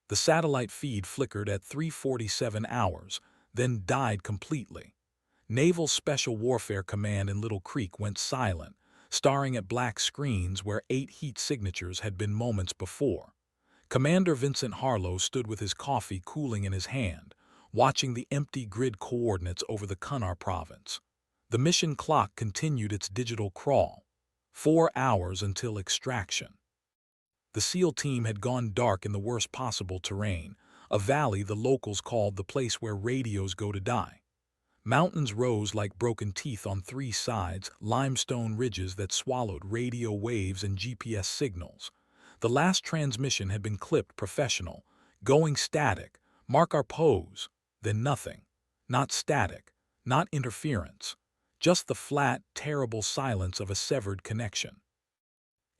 The satellite feed flickered at 3:47 hours, then died completely. Naval Special Warfare Command in Little Creek went silent, staring at black screens where 8 heat signatures had been moments before. Commander Vincent Harlow stood with his coffee cooling in his hand, watching the empty grid coordinates over the Kunar province. The mission clock continued its digital crawl. 4 hours until extraction. The SEAL team had gone dark in the worst possible terrain, a valley the locals called the place where radios go to die. Mountains rose like broken teeth on 3 sides, limestone ridges that swallowed radio waves and GPS signals. The last transmission had been clipped professional, going static, mark our pose, then nothing. Not static, not interference, just the flat, terrible silence of a severed connection.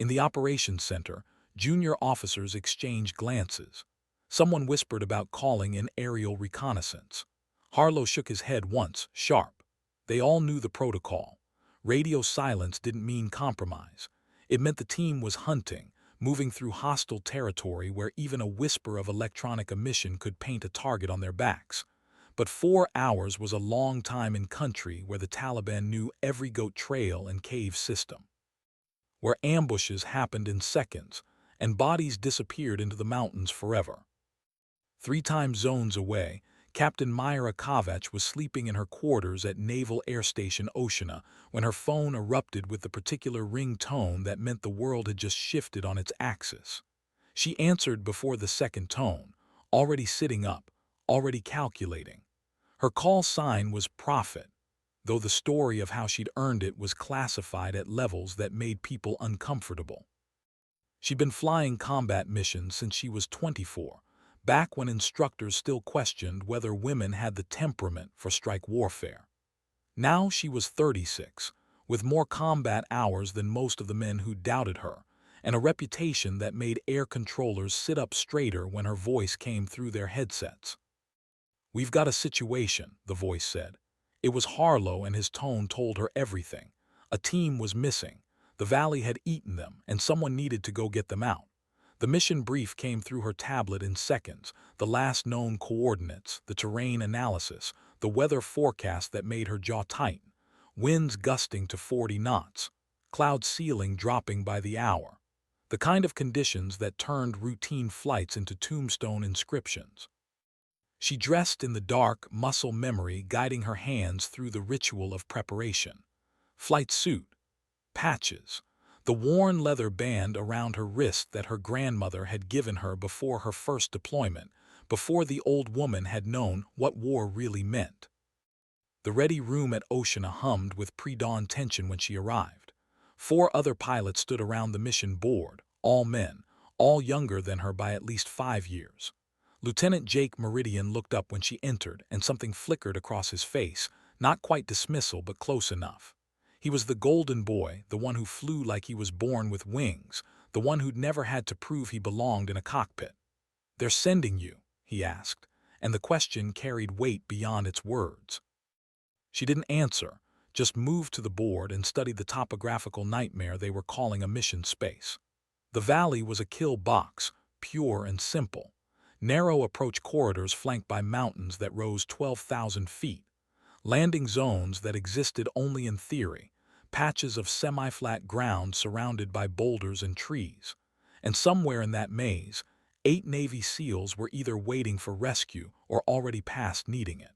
In the operations center, junior officers exchanged glances. Someone whispered about calling in aerial reconnaissance. Harlow shook his head once, sharp. They all knew the protocol. Radio silence didn't mean compromise. It meant the team was hunting, moving through hostile territory where even a whisper of electronic emission could paint a target on their backs. But 4 hours was a long time in country where the Taliban knew every goat trail and cave system, where ambushes happened in seconds and bodies disappeared into the mountains forever. 3 time zones away, Captain Myra Kovacs was sleeping in her quarters at Naval Air Station Oshina when her phone erupted with the particular ring tone that meant the world had just shifted on its axis. She answered before the second tone, already sitting up, already calculating. Her call sign was Prophet, though the story of how she'd earned it was classified at levels that made people uncomfortable. She'd been flying combat missions since she was 24, back when instructors still questioned whether women had the temperament for strike warfare. Now she was 36, with more combat hours than most of the men who doubted her, and a reputation that made air controllers sit up straighter when her voice came through their headsets. "We've got a situation," the voice said. It was Harlow, and his tone told her everything. A team was missing. The valley had eaten them, and someone needed to go get them out. The mission brief came through her tablet in seconds, the last known coordinates, the terrain analysis, the weather forecast that made her jaw tighten. Winds gusting to 40 knots, cloud ceiling dropping by the hour. The kind of conditions that turned routine flights into tombstone inscriptions. She dressed in the dark, muscle memory guiding her hands through the ritual of preparation. Flight suit, patches, the worn leather band around her wrist that her grandmother had given her before her first deployment, before the old woman had known what war really meant. The ready room at Oshina hummed with pre-dawn tension when she arrived. 4 other pilots stood around the mission board, all men, all younger than her by at least 5 years. Lieutenant Jake Meridian looked up when she entered, and something flickered across his face, not quite dismissal but close enough. He was the golden boy, the one who flew like he was born with wings, the one who'd never had to prove he belonged in a cockpit. "They're sending you," he asked, and the question carried weight beyond its words. She didn't answer, just moved to the board and studied the topographical nightmare they were calling a mission space. The valley was a kill box, pure and simple. Narrow approach corridors flanked by mountains that rose 12,000 feet. Landing zones that existed only in theory, patches of semi-flat ground surrounded by boulders and trees. And somewhere in that maze, 8 Navy SEALs were either waiting for rescue or already past needing it.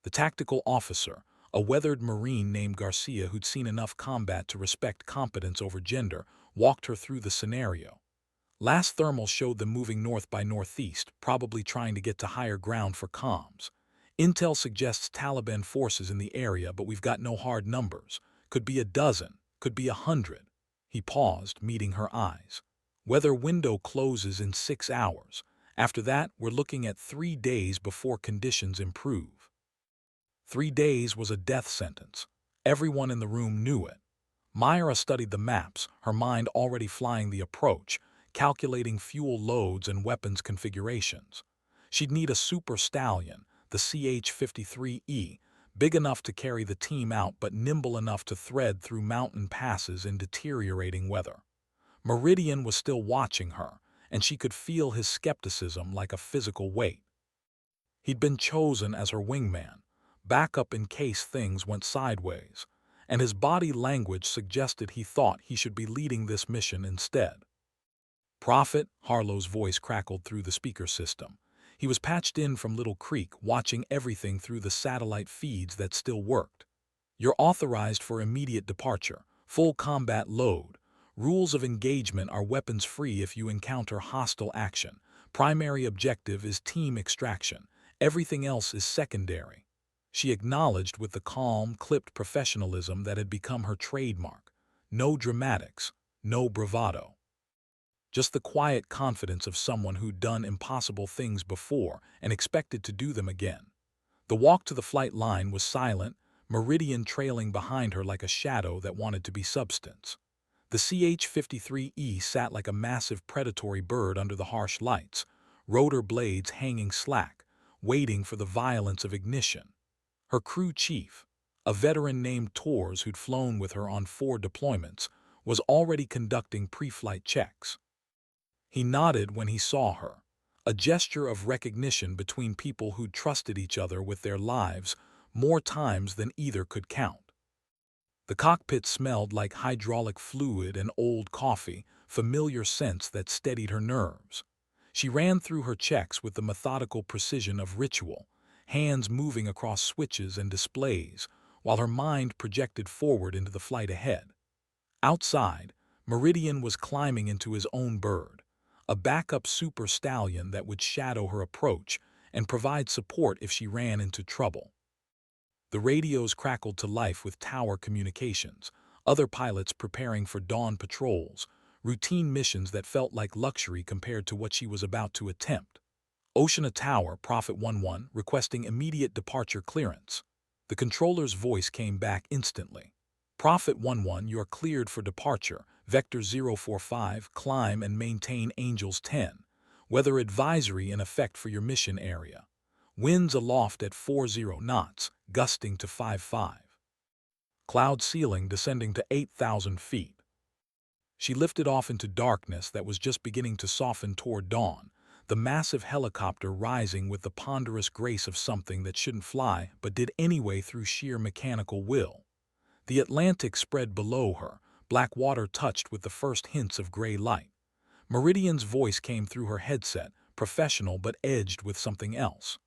The tactical officer, a weathered Marine named Garcia who'd seen enough combat to respect competence over gender, walked her through the scenario. Last thermal showed them moving north by northeast, probably trying to get to higher ground for comms. Intel suggests Taliban forces in the area, but we've got no hard numbers. Could be a dozen, could be 100. He paused, meeting her eyes. Weather window closes in 6 hours. After that, we're looking at 3 days before conditions improve. 3 days was a death sentence. Everyone in the room knew it. Myra studied the maps, her mind already flying the approach, calculating fuel loads and weapons configurations. She'd need a super stallion, the CH-53E, big enough to carry the team out but nimble enough to thread through mountain passes in deteriorating weather. Meridian was still watching her, and she could feel his skepticism like a physical weight. He'd been chosen as her wingman, backup in case things went sideways, and his body language suggested he thought he should be leading this mission instead. Prophet, Harlow's voice crackled through the speaker system. He was patched in from Little Creek, watching everything through the satellite feeds that still worked. You're authorized for immediate departure, full combat load. Rules of engagement are weapons-free if you encounter hostile action. Primary objective is team extraction. Everything else is secondary. She acknowledged with the calm, clipped professionalism that had become her trademark. No dramatics, no bravado. Just the quiet confidence of someone who'd done impossible things before and expected to do them again. The walk to the flight line was silent, Meridian trailing behind her like a shadow that wanted to be substance. The CH-53E sat like a massive predatory bird under the harsh lights, rotor blades hanging slack, waiting for the violence of ignition. Her crew chief, a veteran named Tors who'd flown with her on 4 deployments, was already conducting pre-flight checks. He nodded when he saw her, a gesture of recognition between people who'd trusted each other with their lives more times than either could count. The cockpit smelled like hydraulic fluid and old coffee, familiar scents that steadied her nerves. She ran through her checks with the methodical precision of ritual, hands moving across switches and displays, while her mind projected forward into the flight ahead. Outside, Meridian was climbing into his own bird, a backup super stallion that would shadow her approach and provide support if she ran into trouble. The radios crackled to life with tower communications, other pilots preparing for dawn patrols, routine missions that felt like luxury compared to what she was about to attempt. Oceana Tower, Prophet 1-1, requesting immediate departure clearance. The controller's voice came back instantly. Prophet 1-1, you are cleared for departure. Vector 045, climb and maintain Angels 10. Weather advisory in effect for your mission area. Winds aloft at 40 knots, gusting to 55. Cloud ceiling descending to 8,000 feet. She lifted off into darkness that was just beginning to soften toward dawn, the massive helicopter rising with the ponderous grace of something that shouldn't fly but did anyway through sheer mechanical will. The Atlantic spread below her, black water touched with the first hints of gray light. Meridian's voice came through her headset, professional but edged with something else.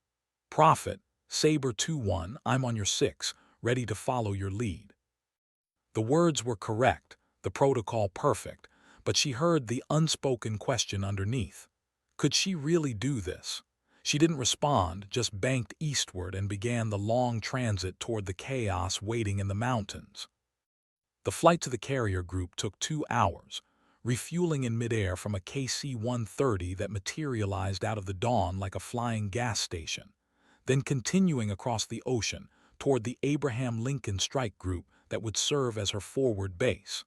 Prophet, Saber 2-1, I'm on your 6, ready to follow your lead. The words were correct, the protocol perfect, but she heard the unspoken question underneath. Could she really do this? She didn't respond, just banked eastward and began the long transit toward the chaos waiting in the mountains. The flight to the carrier group took 2 hours, refueling in midair from a KC-130 that materialized out of the dawn like a flying gas station, then continuing across the ocean toward the Abraham Lincoln Strike Group that would serve as her forward base.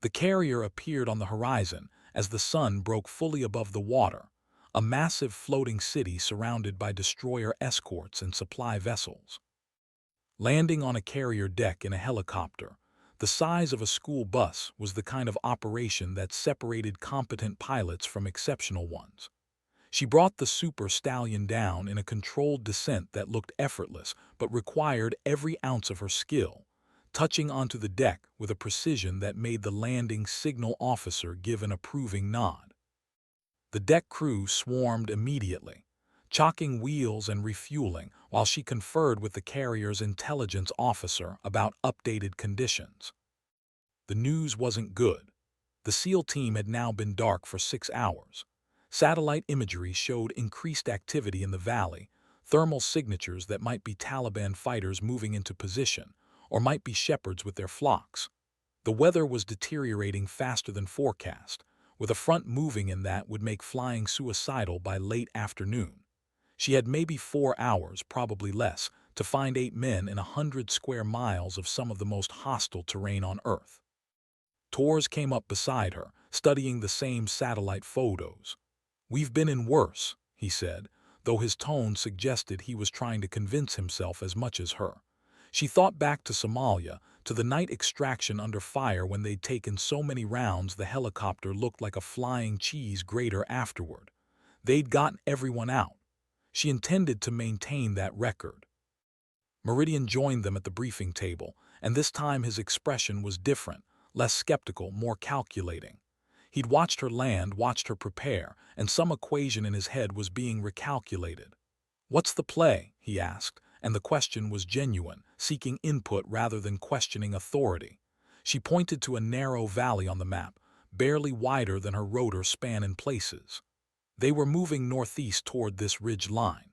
The carrier appeared on the horizon as the sun broke fully above the water, a massive floating city surrounded by destroyer escorts and supply vessels. Landing on a carrier deck in a helicopter, the size of a school bus, was the kind of operation that separated competent pilots from exceptional ones. She brought the super stallion down in a controlled descent that looked effortless but required every ounce of her skill, touching onto the deck with a precision that made the landing signal officer give an approving nod. The deck crew swarmed immediately, chalking wheels and refueling while she conferred with the carrier's intelligence officer about updated conditions. The news wasn't good. The SEAL team had now been dark for 6 hours. Satellite imagery showed increased activity in the valley, thermal signatures that might be Taliban fighters moving into position, or might be shepherds with their flocks. The weather was deteriorating faster than forecast, with a front moving in that would make flying suicidal by late afternoon. She had maybe 4 hours, probably less, to find 8 men in 100 square miles of some of the most hostile terrain on Earth. Tors came up beside her, studying the same satellite photos. "We've been in worse," he said, though his tone suggested he was trying to convince himself as much as her. She thought back to Somalia, to the night extraction under fire when they'd taken so many rounds the helicopter looked like a flying cheese grater afterward. They'd gotten everyone out. She intended to maintain that record. Meridian joined them at the briefing table, and this time his expression was different, less skeptical, more calculating. He'd watched her land, watched her prepare, and some equation in his head was being recalculated. "What's the play?" he asked, and the question was genuine, seeking input rather than questioning authority. She pointed to a narrow valley on the map, barely wider than her rotor span in places. They were moving northeast toward this ridge line.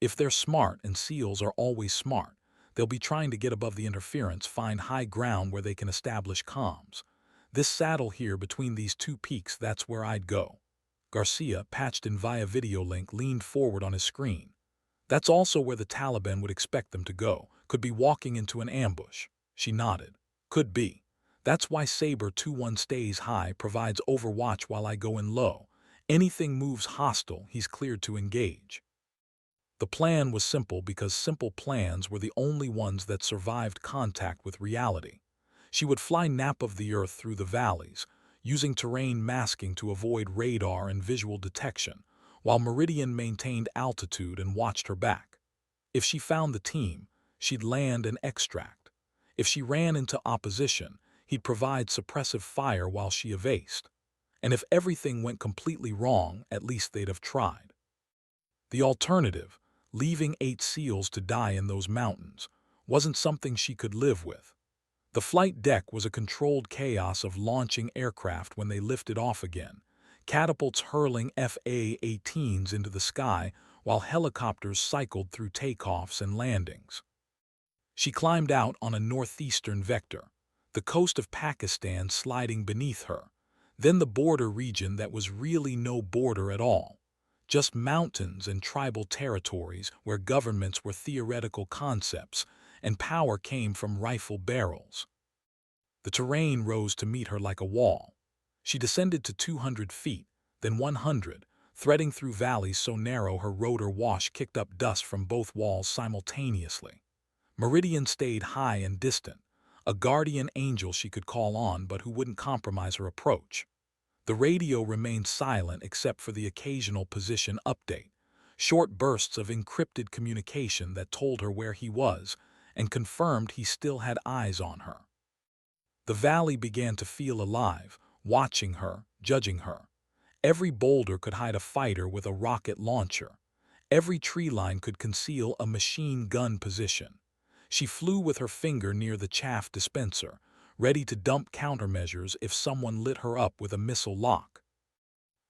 If they're smart, and SEALs are always smart, they'll be trying to get above the interference, find high ground where they can establish comms. This saddle here between these two peaks, that's where I'd go. Garcia, patched in via video link, leaned forward on his screen. That's also where the Taliban would expect them to go. Could be walking into an ambush. She nodded. Could be. That's why Sabre 2-1 stays high, provides overwatch while I go in low. Anything moves hostile, he's cleared to engage. The plan was simple because simple plans were the only ones that survived contact with reality. She would fly nap of the earth through the valleys, using terrain masking to avoid radar and visual detection, while Meridian maintained altitude and watched her back. If she found the team, she'd land and extract. If she ran into opposition, he'd provide suppressive fire while she evased. And if everything went completely wrong, at least they'd have tried. The alternative, leaving 8 SEALs to die in those mountains, wasn't something she could live with. The flight deck was a controlled chaos of launching aircraft when they lifted off again, catapults hurling FA-18s into the sky while helicopters cycled through takeoffs and landings. She climbed out on a northeastern vector, the coast of Pakistan sliding beneath her, then the border region that was really no border at all. Just mountains and tribal territories where governments were theoretical concepts and power came from rifle barrels. The terrain rose to meet her like a wall. She descended to 200 feet, then 100, threading through valleys so narrow her rotor wash kicked up dust from both walls simultaneously. Meridian stayed high and distant, a guardian angel she could call on but who wouldn't compromise her approach. The radio remained silent except for the occasional position update, short bursts of encrypted communication that told her where he was and confirmed he still had eyes on her. The valley began to feel alive, watching her, judging her. Every boulder could hide a fighter with a rocket launcher. Every tree line could conceal a machine gun position. She flew with her finger near the chaff dispenser, ready to dump countermeasures if someone lit her up with a missile lock.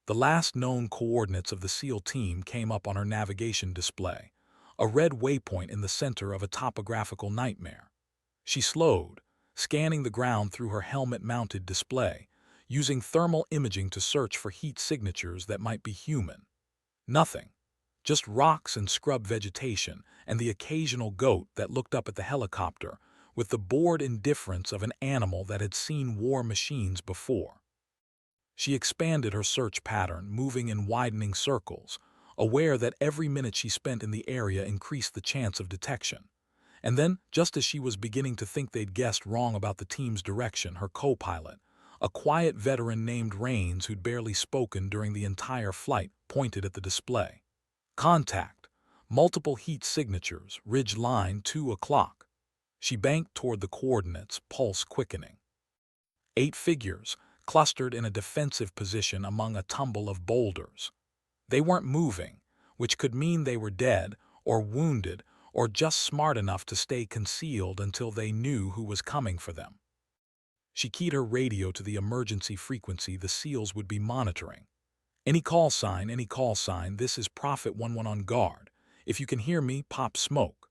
The last known coordinates of the SEAL team came up on her navigation display, a red waypoint in the center of a topographical nightmare. She slowed, scanning the ground through her helmet-mounted display, using thermal imaging to search for heat signatures that might be human. Nothing. Just rocks and scrub vegetation and the occasional goat that looked up at the helicopter with the bored indifference of an animal that had seen war machines before. She expanded her search pattern, moving in widening circles, aware that every minute she spent in the area increased the chance of detection. And then, just as she was beginning to think they'd guessed wrong about the team's direction, her co-pilot, a quiet veteran named Rains who'd barely spoken during the entire flight, pointed at the display. Contact. Multiple heat signatures, ridge line 2 o'clock. She banked toward the coordinates, pulse quickening. 8 figures, clustered in a defensive position among a tumble of boulders. They weren't moving, which could mean they were dead, or wounded, or just smart enough to stay concealed until they knew who was coming for them. She keyed her radio to the emergency frequency the SEALs would be monitoring. Any call sign, this is Prophet 1-1 on guard. If you can hear me, pop smoke.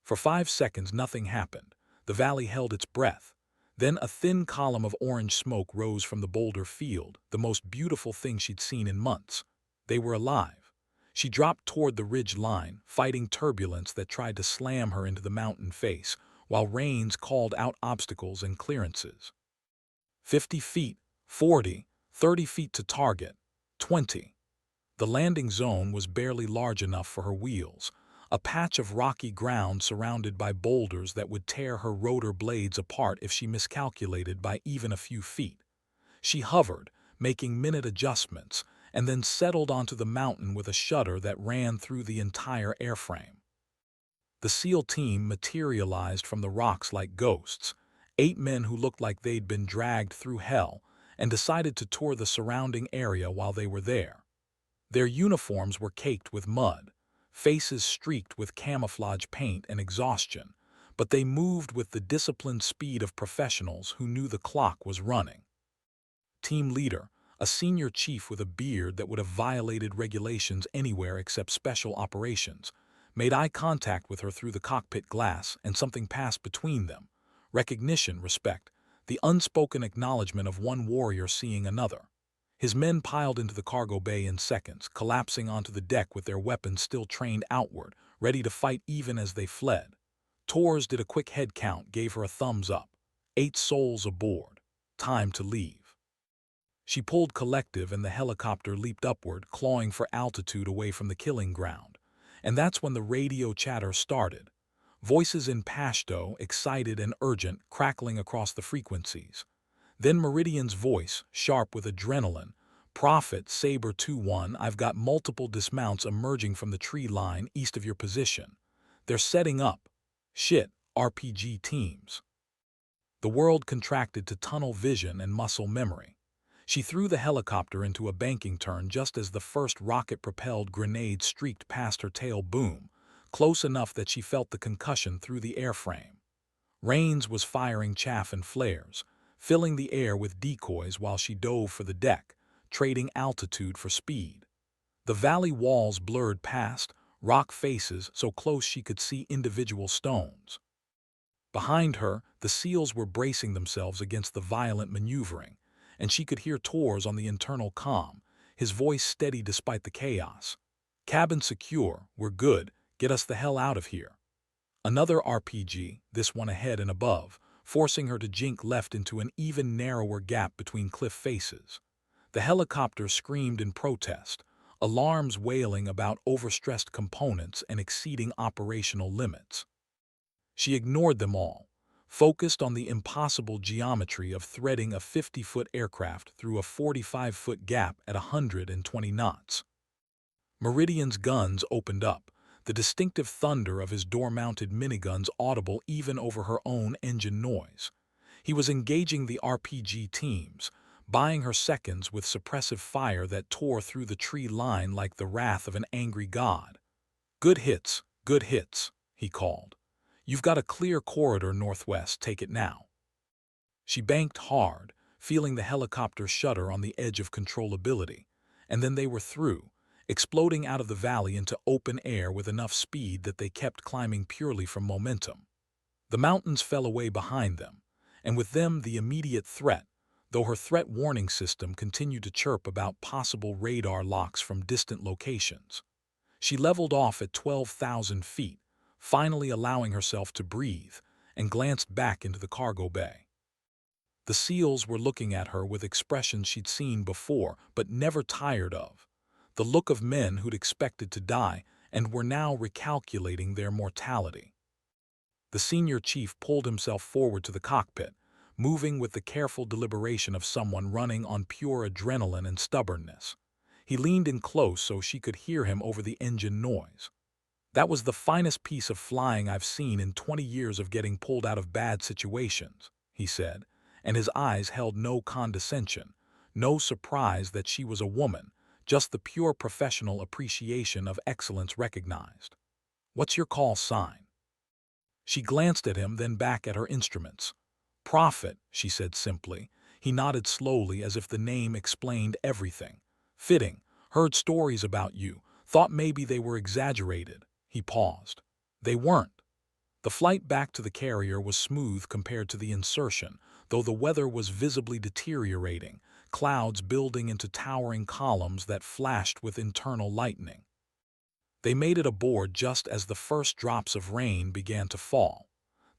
For 5 seconds, nothing happened. The valley held its breath. Then a thin column of orange smoke rose from the boulder field, the most beautiful thing she'd seen in months. They were alive. She dropped toward the ridge line, fighting turbulence that tried to slam her into the mountain face, while Rains called out obstacles and clearances. 50 feet, 40, 30 feet to target, 20. The landing zone was barely large enough for her wheels, a patch of rocky ground surrounded by boulders that would tear her rotor blades apart if she miscalculated by even a few feet. She hovered, making minute adjustments, and then settled onto the mountain with a shudder that ran through the entire airframe. The SEAL team materialized from the rocks like ghosts, 8 men who looked like they'd been dragged through hell, and decided to tour the surrounding area while they were there. Their uniforms were caked with mud, faces streaked with camouflage paint and exhaustion, but they moved with the disciplined speed of professionals who knew the clock was running. Team leader, a senior chief with a beard that would have violated regulations anywhere except special operations, made eye contact with her through the cockpit glass, and something passed between them. Recognition, respect, the unspoken acknowledgement of one warrior seeing another. His men piled into the cargo bay in seconds, collapsing onto the deck with their weapons still trained outward, ready to fight even as they fled. Torres did a quick head count, gave her a thumbs up. 8 souls aboard. Time to leave. She pulled collective and the helicopter leaped upward, clawing for altitude away from the killing ground. And that's when the radio chatter started. Voices in Pashto, excited and urgent, crackling across the frequencies. Then Meridian's voice, sharp with adrenaline. Prophet, Saber 2-1, I've got multiple dismounts emerging from the tree line east of your position. They're setting up. Shit, RPG teams. The world contracted to tunnel vision and muscle memory. She threw the helicopter into a banking turn just as the first rocket-propelled grenade streaked past her tail boom, close enough that she felt the concussion through the airframe. Rains was firing chaff and flares, filling the air with decoys while she dove for the deck, trading altitude for speed. The valley walls blurred past, rock faces so close she could see individual stones. Behind her, the SEALs were bracing themselves against the violent maneuvering, and she could hear Torres on the internal comm, his voice steady despite the chaos. Cabin secure, we're good, get us the hell out of here. Another RPG, this one ahead and above, forcing her to jink left into an even narrower gap between cliff faces. The helicopter screamed in protest, alarms wailing about overstressed components and exceeding operational limits. She ignored them all, focused on the impossible geometry of threading a 50-foot aircraft through a 45-foot gap at 120 knots. Meridian's guns opened up, the distinctive thunder of his door-mounted miniguns audible even over her own engine noise. He was engaging the RPG teams, buying her seconds with suppressive fire that tore through the tree line like the wrath of an angry god. Good hits, he called. You've got a clear corridor northwest, take it now. She banked hard, feeling the helicopter shudder on the edge of controllability, and then they were through, exploding out of the valley into open air with enough speed that they kept climbing purely from momentum. The mountains fell away behind them, and with them the immediate threat, though her threat warning system continued to chirp about possible radar locks from distant locations. She leveled off at 12,000 feet, finally allowing herself to breathe, and glanced back into the cargo bay. The SEALs were looking at her with expressions she'd seen before but never tired of, the look of men who'd expected to die and were now recalculating their mortality. The senior chief pulled himself forward to the cockpit, moving with the careful deliberation of someone running on pure adrenaline and stubbornness. He leaned in close so she could hear him over the engine noise. That was the finest piece of flying I've seen in 20 years of getting pulled out of bad situations, he said, and his eyes held no condescension, no surprise that she was a woman, just the pure professional appreciation of excellence recognized. What's your call sign? She glanced at him, then back at her instruments. Prophet, she said simply. He nodded slowly as if the name explained everything. Fitting, heard stories about you, thought maybe they were exaggerated. He paused. They weren't. The flight back to the carrier was smooth compared to the insertion, though the weather was visibly deteriorating, clouds building into towering columns that flashed with internal lightning. They made it aboard just as the first drops of rain began to fall,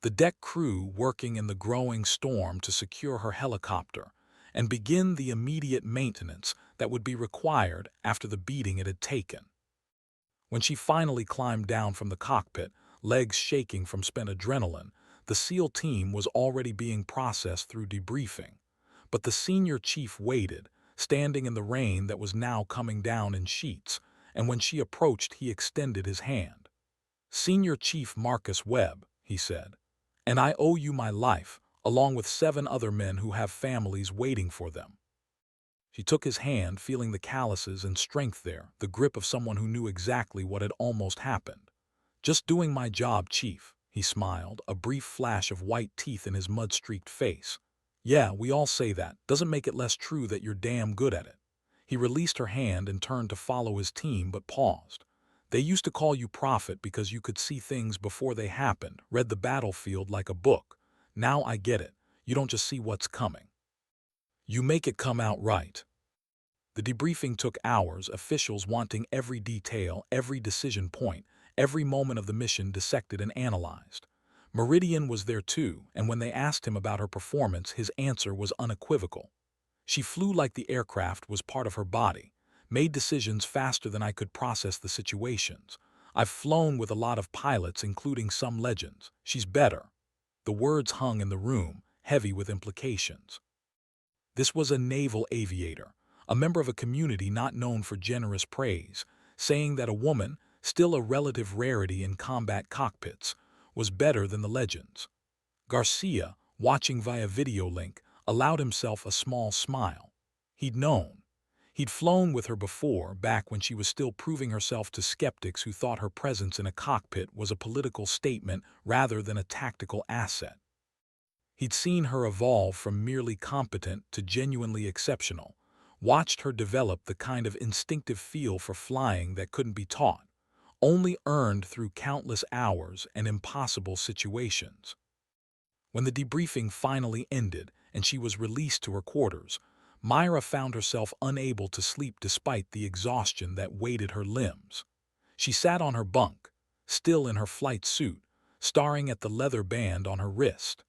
the deck crew working in the growing storm to secure her helicopter and begin the immediate maintenance that would be required after the beating it had taken. When she finally climbed down from the cockpit, legs shaking from spent adrenaline, the SEAL team was already being processed through debriefing. But the senior chief waited, standing in the rain that was now coming down in sheets, and when she approached he extended his hand. "Senior Chief Marcus Webb," he said, "and I owe you my life, along with 7 other men who have families waiting for them." She took his hand, feeling the calluses and strength there, the grip of someone who knew exactly what had almost happened. "Just doing my job, Chief," he smiled, a brief flash of white teeth in his mud-streaked face. "Yeah, we all say that. Doesn't make it less true that you're damn good at it." He released her hand and turned to follow his team, but paused. "They used to call you Prophet because you could see things before they happened, read the battlefield like a book. Now I get it. You don't just see what's coming. You make it come out right." The debriefing took hours, officials wanting every detail, every decision point, every moment of the mission dissected and analyzed. Meridian was there too, and when they asked him about her performance, his answer was unequivocal. "She flew like the aircraft was part of her body, made decisions faster than I could process the situations. I've flown with a lot of pilots, including some legends. She's better." The words hung in the room, heavy with implications. This was a naval aviator, a member of a community not known for generous praise, saying that a woman, still a relative rarity in combat cockpits, was better than the legends. Garcia, watching via video link, allowed himself a small smile. He'd known. He'd flown with her before, back when she was still proving herself to skeptics who thought her presence in a cockpit was a political statement rather than a tactical asset. He'd seen her evolve from merely competent to genuinely exceptional, watched her develop the kind of instinctive feel for flying that couldn't be taught, only earned through countless hours and impossible situations. When the debriefing finally ended and she was released to her quarters, Myra found herself unable to sleep despite the exhaustion that weighted her limbs. She sat on her bunk, still in her flight suit, staring at the leather band on her wrist.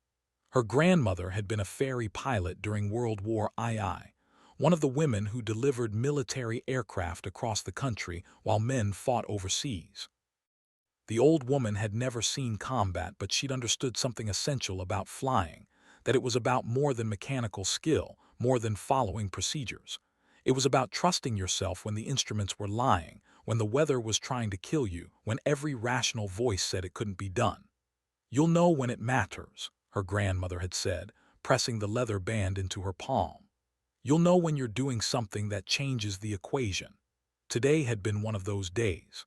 Her grandmother had been a ferry pilot during World War II, one of the women who delivered military aircraft across the country while men fought overseas. The old woman had never seen combat, but she'd understood something essential about flying, that it was about more than mechanical skill, more than following procedures. It was about trusting yourself when the instruments were lying, when the weather was trying to kill you, when every rational voice said it couldn't be done. "You'll know when it matters," her grandmother had said, pressing the leather band into her palm. "You'll know when you're doing something that changes the equation." Today had been one of those days.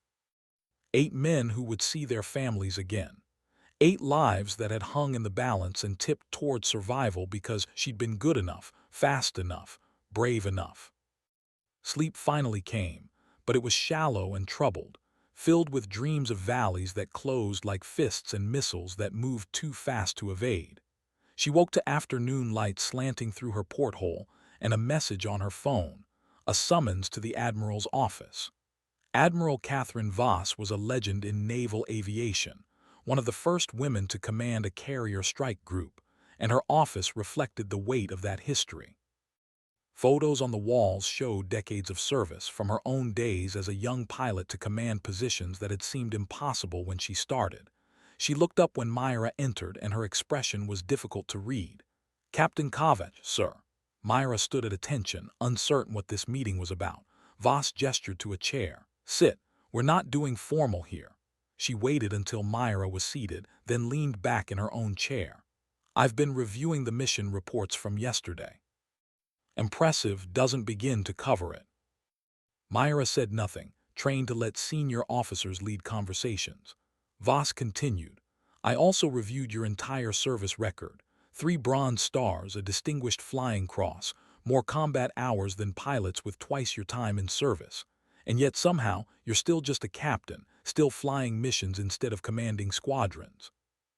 8 men who would see their families again. 8 lives that had hung in the balance and tipped toward survival because she'd been good enough, fast enough, brave enough. Sleep finally came, but it was shallow and troubled, filled with dreams of valleys that closed like fists and missiles that moved too fast to evade. She woke to afternoon light slanting through her porthole and a message on her phone, a summons to the Admiral's office. Admiral Catherine Voss was a legend in naval aviation, one of the first women to command a carrier strike group, and her office reflected the weight of that history. Photos on the walls showed decades of service, from her own days as a young pilot to command positions that had seemed impossible when she started. She looked up when Myra entered, and her expression was difficult to read. "Captain Kovac, sir." Myra stood at attention, uncertain what this meeting was about. Voss gestured to a chair. "Sit. We're not doing formal here." She waited until Myra was seated, then leaned back in her own chair. "I've been reviewing the mission reports from yesterday. Impressive doesn't begin to cover it." Myra said nothing, trained to let senior officers lead conversations. Voss continued, "I also reviewed your entire service record. 3 Bronze Stars, a Distinguished Flying Cross, more combat hours than pilots with twice your time in service. And yet somehow you're still just a captain, still flying missions instead of commanding squadrons."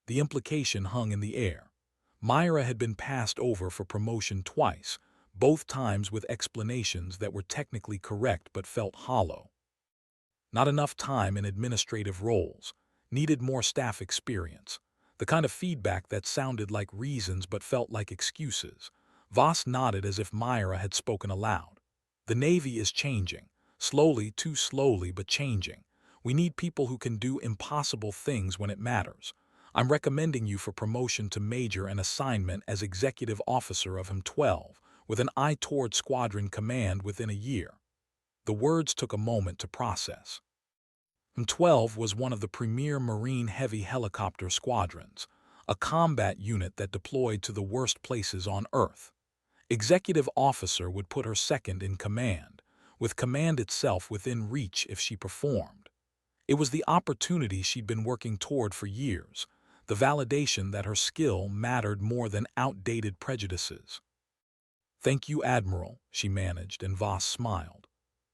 The implication hung in the air. Myra had been passed over for promotion twice, both times with explanations that were technically correct but felt hollow. Not enough time in administrative roles, needed more staff experience. The kind of feedback that sounded like reasons but felt like excuses. Voss nodded as if Myra had spoken aloud. "The Navy is changing. Slowly, too slowly, but changing. We need people who can do impossible things when it matters. I'm recommending you for promotion to major and assignment as executive officer of M12, with an eye toward squadron command within a year." The words took a moment to process. M12 was one of the premier Marine heavy helicopter squadrons, a combat unit that deployed to the worst places on Earth. Executive officer would put her second in command, with command itself within reach if she performed. It was the opportunity she'd been working toward for years, the validation that her skill mattered more than outdated prejudices. "Thank you, Admiral," she managed, and Voss smiled.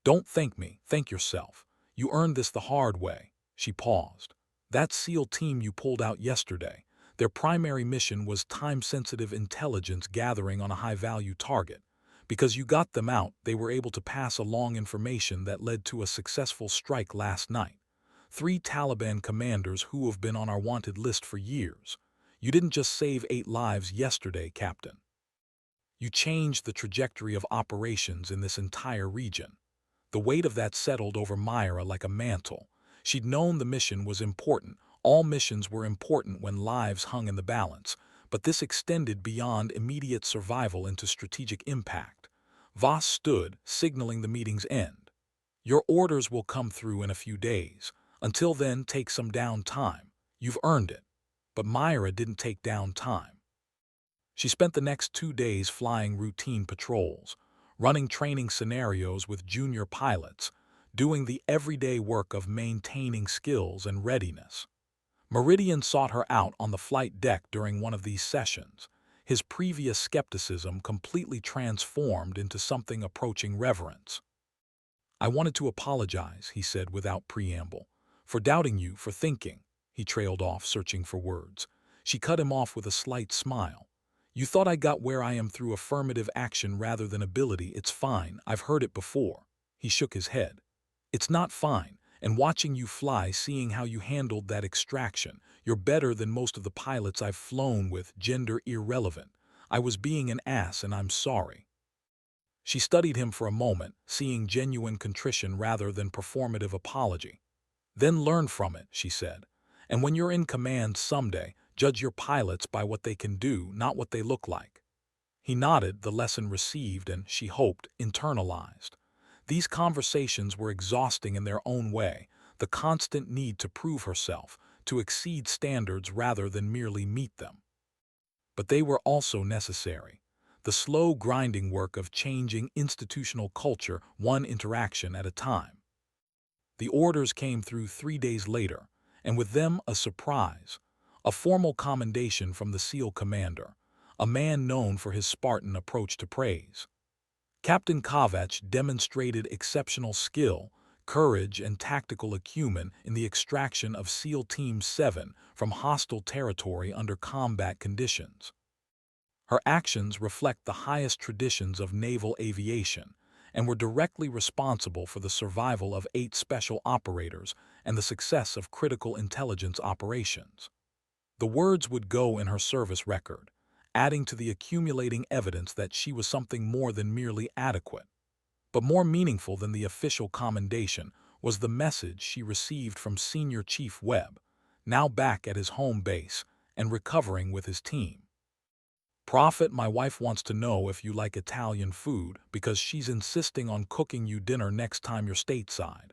"Don't thank me, thank yourself. You earned this the hard way." She paused. "That SEAL team you pulled out yesterday, their primary mission was time-sensitive intelligence gathering on a high-value target. Because you got them out, they were able to pass along information that led to a successful strike last night. 3 Taliban commanders who have been on our wanted list for years. You didn't just save 8 lives yesterday, Captain. You changed the trajectory of operations in this entire region." The weight of that settled over Myra like a mantle. She'd known the mission was important. All missions were important when lives hung in the balance, but this extended beyond immediate survival into strategic impact. Voss stood, signaling the meeting's end. "Your orders will come through in a few days. Until then, take some downtime. You've earned it." But Myra didn't take down time. She spent the next 2 days flying routine patrols, running training scenarios with junior pilots, doing the everyday work of maintaining skills and readiness. Meridian sought her out on the flight deck during one of these sessions, his previous skepticism completely transformed into something approaching reverence. "I wanted to apologize," he said without preamble, "for doubting you, for thinking." He trailed off, searching for words. She cut him off with a slight smile. "You thought I got where I am through affirmative action rather than ability. It's fine, I've heard it before." He shook his head. "It's not fine, and watching you fly, seeing how you handled that extraction, you're better than most of the pilots I've flown with, gender irrelevant. I was being an ass and I'm sorry." She studied him for a moment, seeing genuine contrition rather than performative apology. "Then learn from it," she said. "And when you're in command someday, judge your pilots by what they can do, not what they look like." He nodded, the lesson received and, she hoped, internalized. These conversations were exhausting in their own way, the constant need to prove herself, to exceed standards rather than merely meet them. But they were also necessary. The slow grinding work of changing institutional culture one interaction at a time. The orders came through 3 days later, and with them a surprise. A formal commendation from the SEAL commander, a man known for his Spartan approach to praise. Captain Kovacs demonstrated exceptional skill, courage, and tactical acumen in the extraction of SEAL Team 7 from hostile territory under combat conditions. Her actions reflect the highest traditions of naval aviation and were directly responsible for the survival of 8 special operators and the success of critical intelligence operations. The words would go in her service record, adding to the accumulating evidence that she was something more than merely adequate. But more meaningful than the official commendation was the message she received from Senior Chief Webb, now back at his home base and recovering with his team. "Prophet, my wife wants to know if you like Italian food because she's insisting on cooking you dinner next time you're stateside.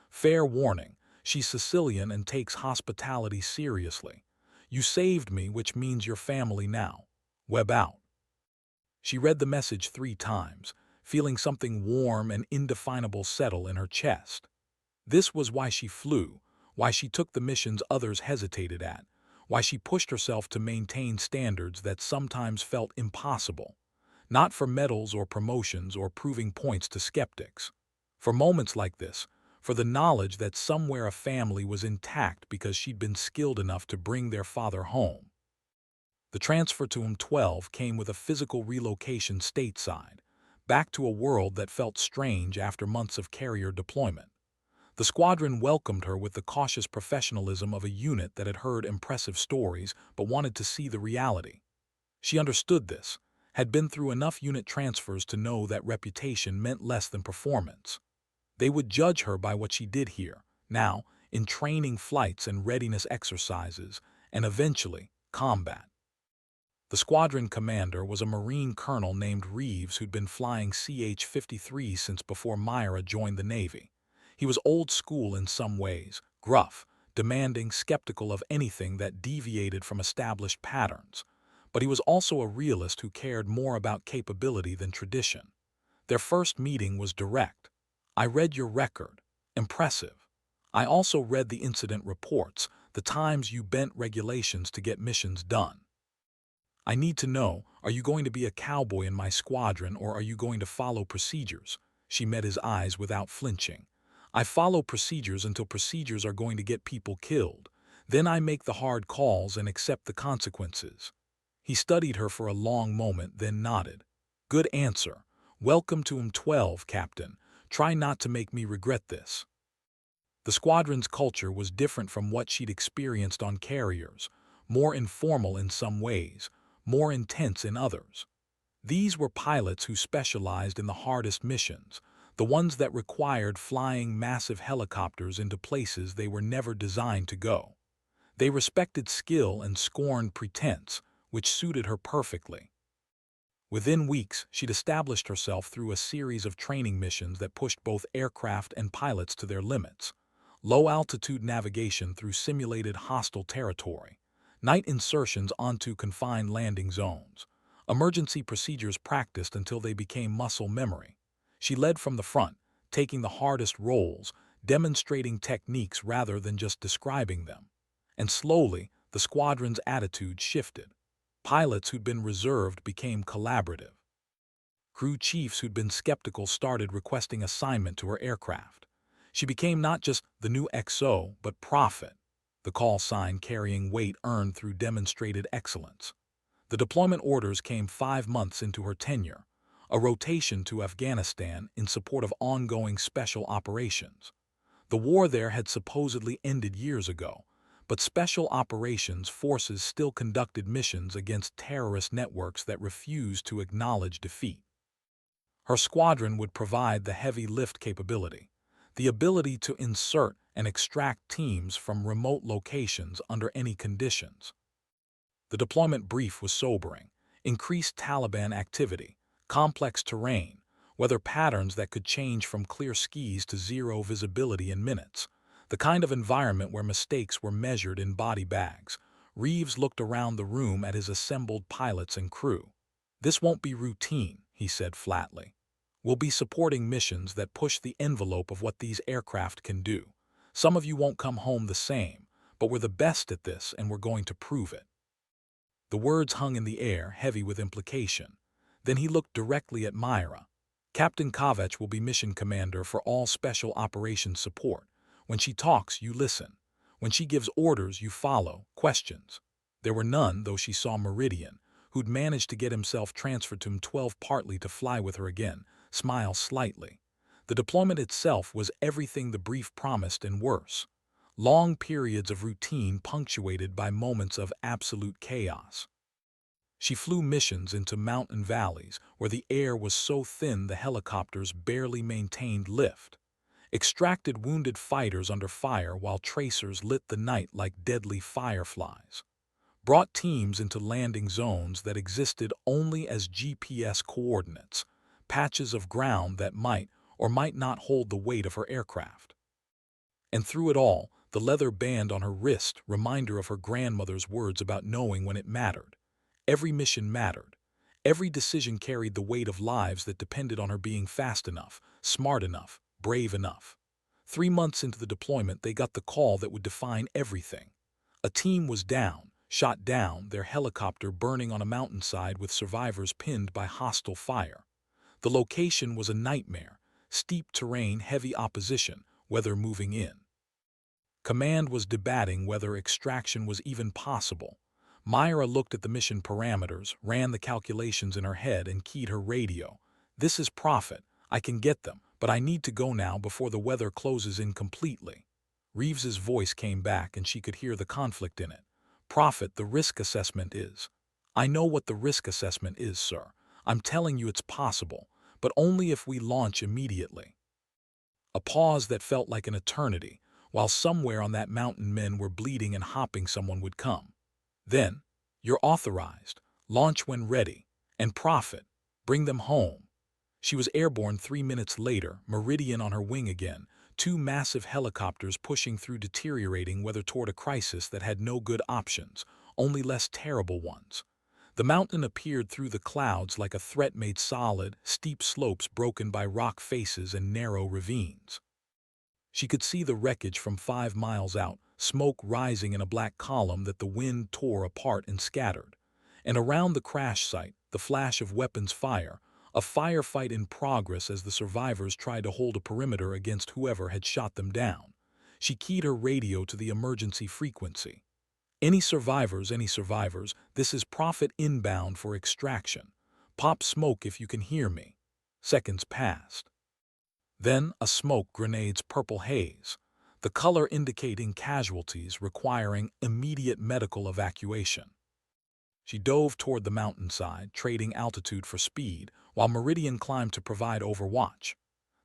Fair warning, she's Sicilian and takes hospitality seriously. You saved me, which means your family now. Webb out." She read the message 3 times, feeling something warm and indefinable settle in her chest. This was why she flew, why she took the missions others hesitated at, why she pushed herself to maintain standards that sometimes felt impossible. Not for medals or promotions or proving points to skeptics. For moments like this, for the knowledge that somewhere a family was intact because she'd been skilled enough to bring their father home. The transfer to M12 came with a physical relocation stateside, back to a world that felt strange after months of carrier deployment. The squadron welcomed her with the cautious professionalism of a unit that had heard impressive stories but wanted to see the reality. She understood this, had been through enough unit transfers to know that reputation meant less than performance. They would judge her by what she did here, now, in training flights and readiness exercises, and eventually, combat. The squadron commander was a Marine colonel named Reeves who'd been flying CH-53 since before Myra joined the Navy. He was old school in some ways, gruff, demanding, skeptical of anything that deviated from established patterns. But he was also a realist who cared more about capability than tradition. Their first meeting was direct. "I read your record. Impressive. I also read the incident reports, the times you bent regulations to get missions done. I need to know, are you going to be a cowboy in my squadron or are you going to follow procedures?" She met his eyes without flinching. "I follow procedures until procedures are going to get people killed. Then I make the hard calls and accept the consequences." He studied her for a long moment, then nodded. "Good answer. Welcome to M12, Captain. Try not to make me regret this." The squadron's culture was different from what she'd experienced on carriers, more informal in some ways, more intense in others. These were pilots who specialized in the hardest missions, the ones that required flying massive helicopters into places they were never designed to go. They respected skill and scorned pretense, which suited her perfectly. Within weeks, she'd established herself through a series of training missions that pushed both aircraft and pilots to their limits. Low-altitude navigation through simulated hostile territory, night insertions onto confined landing zones, emergency procedures practiced until they became muscle memory. She led from the front, taking the hardest roles, demonstrating techniques rather than just describing them. And slowly, the squadron's attitude shifted. Pilots who'd been reserved became collaborative. Crew chiefs who'd been skeptical started requesting assignment to her aircraft. She became not just the new XO, but Prophet, the call sign carrying weight earned through demonstrated excellence. The deployment orders came 5 months into her tenure, a rotation to Afghanistan in support of ongoing special operations. The war there had supposedly ended years ago, but special operations forces still conducted missions against terrorist networks that refused to acknowledge defeat. Her squadron would provide the heavy lift capability, the ability to insert and extract teams from remote locations under any conditions. The deployment brief was sobering: increased Taliban activity, complex terrain, weather patterns that could change from clear skies to zero visibility in minutes, the kind of environment where mistakes were measured in body bags. Reeves looked around the room at his assembled pilots and crew. "This won't be routine," he said flatly. "We'll be supporting missions that push the envelope of what these aircraft can do. Some of you won't come home the same, but we're the best at this and we're going to prove it." The words hung in the air, heavy with implication. Then he looked directly at Myra. "Captain Kovac will be mission commander for all special operations support. When she talks, you listen. When she gives orders, you follow. Questions?" There were none, though she saw Meridian, who'd managed to get himself transferred to M12 partly to fly with her again, smile slightly. The deployment itself was everything the brief promised and worse. Long periods of routine punctuated by moments of absolute chaos. She flew missions into mountain valleys where the air was so thin the helicopters barely maintained lift. Extracted wounded fighters under fire while tracers lit the night like deadly fireflies. Brought teams into landing zones that existed only as GPS coordinates, patches of ground that might or might not hold the weight of her aircraft. And through it all, the leather band on her wrist, reminder of her grandmother's words about knowing when it mattered. Every mission mattered. Every decision carried the weight of lives that depended on her being fast enough, smart enough, brave enough. 3 months into the deployment, they got the call that would define everything. A team was down, shot down, their helicopter burning on a mountainside with survivors pinned by hostile fire. The location was a nightmare: steep terrain, heavy opposition, weather moving in. Command was debating whether extraction was even possible. Myra looked at the mission parameters, ran the calculations in her head, and keyed her radio. "This is Prophet. I can get them, but I need to go now before the weather closes in completely." Reeves's voice came back, and she could hear the conflict in it. "Prophet, the risk assessment is—" "I know what the risk assessment is, sir. I'm telling you it's possible, but only if we launch immediately." A pause that felt like an eternity, while somewhere on that mountain men were bleeding and hopping someone would come. Then, you're authorized, launch when ready, and profit, bring them home. She was airborne 3 minutes later, Meridian on her wing again, two massive helicopters pushing through deteriorating weather toward a crisis that had no good options, only less terrible ones. The mountain appeared through the clouds like a threat made solid, steep slopes broken by rock faces and narrow ravines. She could see the wreckage from 5 miles out, smoke rising in a black column that the wind tore apart and scattered. And around the crash site, the flash of weapons fire, a firefight in progress as the survivors tried to hold a perimeter against whoever had shot them down. She keyed her radio to the emergency frequency. Any survivors, this is Prophet inbound for extraction. Pop smoke if you can hear me. Seconds passed. Then a smoke grenade's purple haze, the color indicating casualties requiring immediate medical evacuation. She dove toward the mountainside, trading altitude for speed, while Meridian climbed to provide overwatch.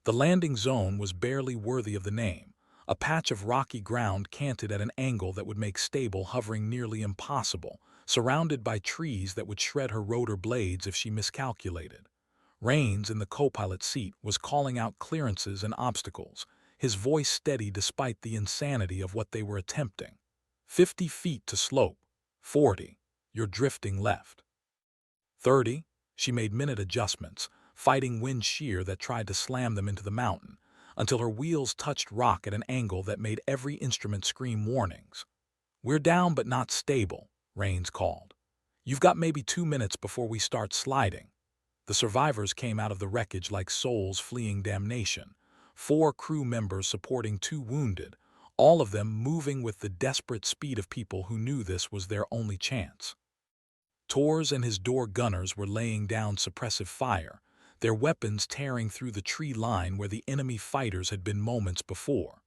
The landing zone was barely worthy of the name, a patch of rocky ground canted at an angle that would make stable hovering nearly impossible, surrounded by trees that would shred her rotor blades if she miscalculated. Rains, in the co-pilot seat, was calling out clearances and obstacles, his voice steady despite the insanity of what they were attempting. 50 feet to slope. 40. You're drifting left. 30. She made minute adjustments, fighting wind shear that tried to slam them into the mountain, until her wheels touched rock at an angle that made every instrument scream warnings. We're down but not stable, Rains called. You've got maybe 2 minutes before we start sliding. The survivors came out of the wreckage like souls fleeing damnation, 4 crew members supporting 2 wounded, all of them moving with the desperate speed of people who knew this was their only chance. Torres and his door gunners were laying down suppressive fire, their weapons tearing through the tree line where the enemy fighters had been moments before.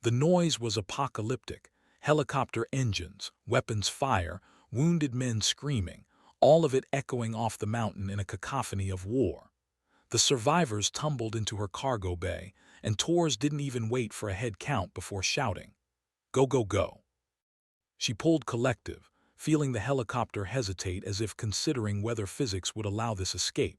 The noise was apocalyptic, helicopter engines, weapons fire, wounded men screaming, all of it echoing off the mountain in a cacophony of war. The survivors tumbled into her cargo bay, and Torres didn't even wait for a head count before shouting, "Go, go, go." She pulled collective, feeling the helicopter hesitate as if considering whether physics would allow this escape.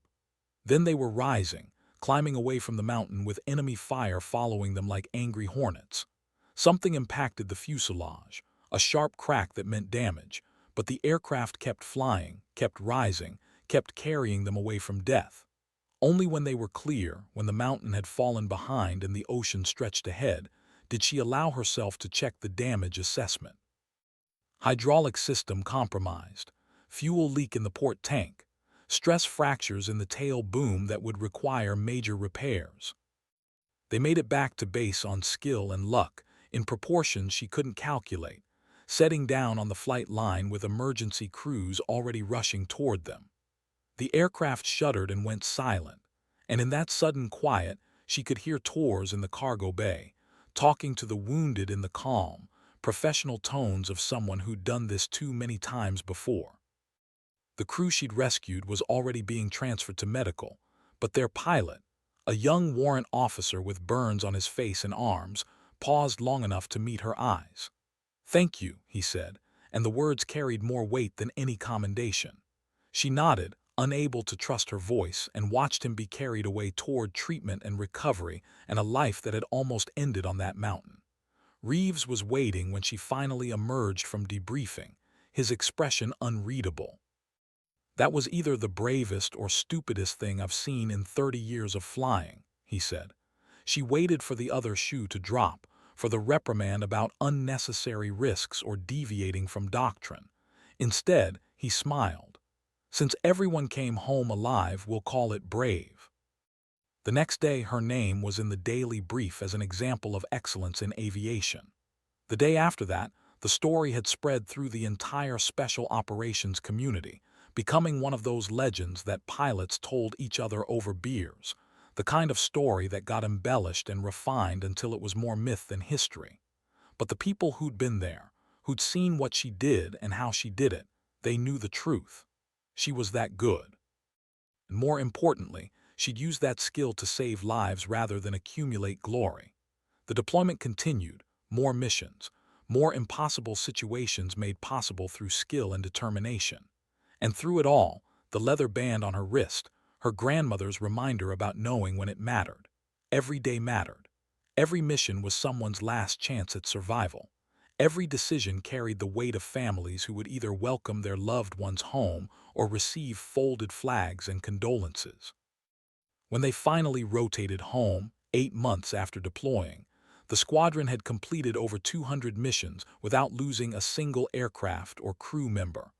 Then they were rising, climbing away from the mountain with enemy fire following them like angry hornets. Something impacted the fuselage, a sharp crack that meant damage, but the aircraft kept flying, kept rising, kept carrying them away from death. Only when they were clear, when the mountain had fallen behind and the ocean stretched ahead, did she allow herself to check the damage assessment. Hydraulic system compromised, fuel leak in the port tank, stress fractures in the tail boom that would require major repairs. They made it back to base on skill and luck, in proportions she couldn't calculate, setting down on the flight line with emergency crews already rushing toward them. The aircraft shuddered and went silent, and in that sudden quiet she could hear Torres in the cargo bay, talking to the wounded in the calm, professional tones of someone who'd done this too many times before. The crew she'd rescued was already being transferred to medical, but their pilot, a young warrant officer with burns on his face and arms, paused long enough to meet her eyes. "Thank you," he said, and the words carried more weight than any commendation. She nodded, unable to trust her voice, and watched him be carried away toward treatment and recovery and a life that had almost ended on that mountain. Reeves was waiting when she finally emerged from debriefing, his expression unreadable. "That was either the bravest or stupidest thing I've seen in 30 years of flying," he said. She waited for the other shoe to drop, for the reprimand about unnecessary risks or deviating from doctrine. Instead, he smiled. "Since everyone came home alive, we'll call it brave." The next day, her name was in the daily brief as an example of excellence in aviation. The day after that, the story had spread through the entire special operations community, becoming one of those legends that pilots told each other over beers, the kind of story that got embellished and refined until it was more myth than history. But the people who'd been there, who'd seen what she did and how she did it, they knew the truth. She was that good. And more importantly, she'd used that skill to save lives rather than accumulate glory. The deployment continued, more missions, more impossible situations made possible through skill and determination. And through it all, the leather band on her wrist, her grandmother's reminder about knowing when it mattered. Every day mattered. Every mission was someone's last chance at survival. Every decision carried the weight of families who would either welcome their loved ones home or receive folded flags and condolences. When they finally rotated home, 8 months after deploying, the squadron had completed over 200 missions without losing a single aircraft or crew member,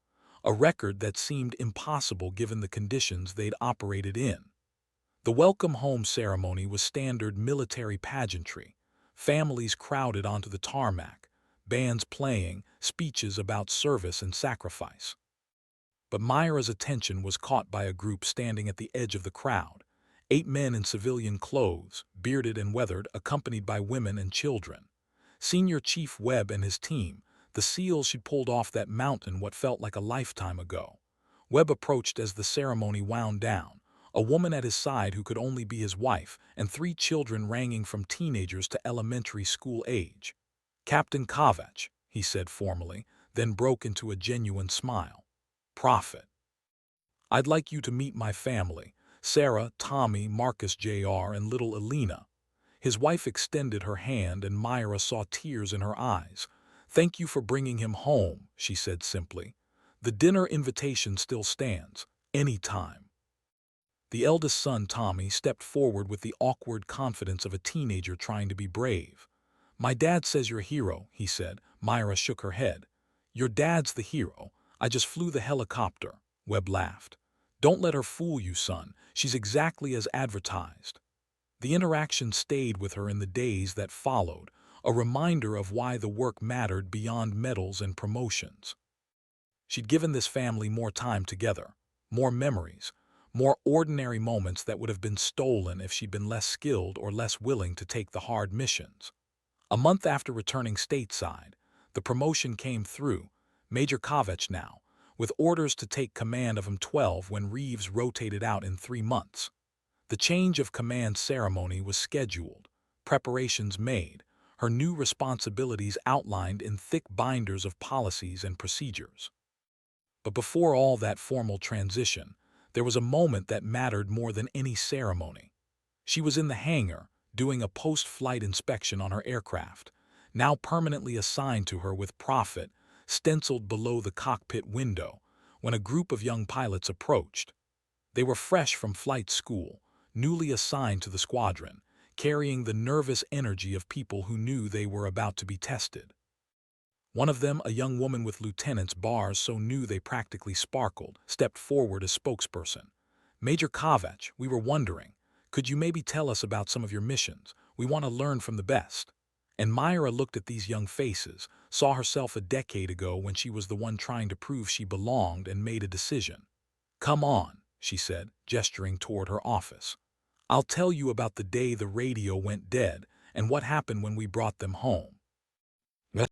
a record that seemed impossible given the conditions they'd operated in. The welcome home ceremony was standard military pageantry. Families crowded onto the tarmac, bands playing, speeches about service and sacrifice. But Myra's attention was caught by a group standing at the edge of the crowd. 8 men in civilian clothes, bearded and weathered, accompanied by women and children. Senior Chief Webb and his team, the SEALs she'd pulled off that mountain what felt like a lifetime ago. Webb approached as the ceremony wound down, a woman at his side who could only be his wife, and 3 children ranging from teenagers to elementary school age. "Captain Kovac," he said formally, then broke into a genuine smile. "Prophet, I'd like you to meet my family, Sarah, Tommy, Marcus Jr., and little Elena." His wife extended her hand and Myra saw tears in her eyes. "Thank you for bringing him home," she said simply. "The dinner invitation still stands. Any time." The eldest son, Tommy, stepped forward with the awkward confidence of a teenager trying to be brave. "My dad says you're a hero," he said. Myra shook her head. "Your dad's the hero. I just flew the helicopter," Webb laughed. "Don't let her fool you, son. She's exactly as advertised." The interaction stayed with her in the days that followed, a reminder of why the work mattered beyond medals and promotions. She'd given this family more time together, more memories, more ordinary moments that would have been stolen if she'd been less skilled or less willing to take the hard missions. A month after returning stateside, the promotion came through, Major Kovac now, with orders to take command of M12 when Reeves rotated out in 3 months. The change of command ceremony was scheduled, preparations made, her new responsibilities outlined in thick binders of policies and procedures. But before all that formal transition, there was a moment that mattered more than any ceremony. She was in the hangar, doing a post-flight inspection on her aircraft, now permanently assigned to her with Prophet stenciled below the cockpit window, when a group of young pilots approached. They were fresh from flight school, newly assigned to the squadron, carrying the nervous energy of people who knew they were about to be tested. One of them, a young woman with lieutenant's bars so new they practically sparkled, stepped forward as spokesperson. "Major Kovac, we were wondering, could you maybe tell us about some of your missions? We want to learn from the best." And Myra looked at these young faces, saw herself a decade ago when she was the one trying to prove she belonged and made a decision. "Come on," she said, gesturing toward her office. "I'll tell you about the day the radio went dead and what happened when we brought them home."